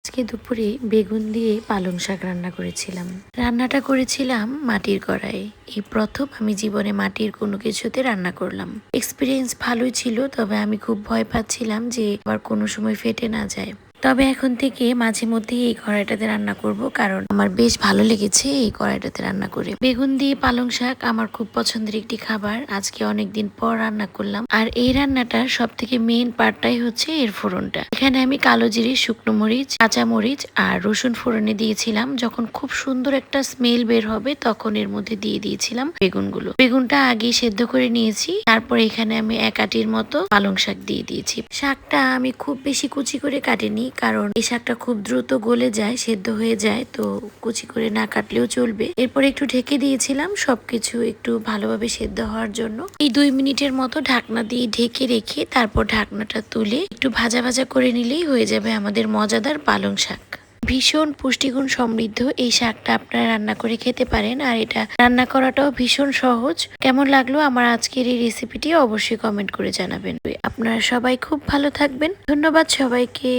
আজকে দুপুরে বেগুন দিয়ে পালং শাক রান্না করেছিলাম। রান্নাটা করেছিলাম মাটির কড়াইয়ে। এই প্রথম আমি জীবনে মাটির কোনো কিছুতে রান্না করলাম। এক্সপিরিয়েন্স ভালোই ছিল, তবে আমি খুব ভয় পাচ্ছিলাম যে আবার কোনো সময় ফেটে না যায়। তবে এখন থেকে মাঝে মধ্যে এই কড়াইটাতে রান্না করব, কারণ আমার বেশ ভালো লেগেছে এই কড়াইটাতে রান্না করে। বেগুন দিয়ে পালং শাক আমার খুব পছন্দের একটি খাবার। আজকে অনেকদিন পর রান্না করলাম। আর এই রান্নাটার সব থেকে মেইন পার্টটাই হচ্ছে এর ফোড়নটা। এখানে আমি কালো জিরে, শুকনো মরিচ, কাঁচা মরিচ আর রসুন ফোড়নে দিয়েছিলাম। যখন খুব সুন্দর একটা স্মেল বের হবে তখন এর মধ্যে দিয়ে দিয়েছিলাম বেগুনগুলো। বেগুনটা আগে সেদ্ধ করে নিয়েছি, তারপর এখানে আমি এক আটির মতো পালং শাক দিয়ে দিয়েছি। শাকটা আমি খুব বেশি কুচি করে কাটিনি, কারণ এই শাকটা খুব দ্রুত গলে যায়, সেদ্ধ হয়ে যায়, তো কুচি করে না কাটলেও চলবে। এরপর একটু ঢেকে দিয়েছিলাম সবকিছু একটু ভালোভাবে সেদ্ধ হওয়ার জন্য। এই 2 মিনিটের মতো ঢাকনা দিয়ে ঢেকে রেখে তারপর ঢাকনাটা তুলে একটু ভাজা ভাজা করে নিলেই হয়ে যাবে আমাদের মজাদার পালং শাক। ভীষণ পুষ্টিগুণ সমৃদ্ধ এই শাকটা আপনারা রান্না করে খেতে পারেন, আর এটা রান্না করাটাও ভীষণ সহজ। কেমন লাগলো আমার আজকের এই রেসিপিটি অবশ্যই কমেন্ট করে জানাবেন। আপনারা সবাই খুব ভালো থাকবেন। ধন্যবাদ সবাইকে।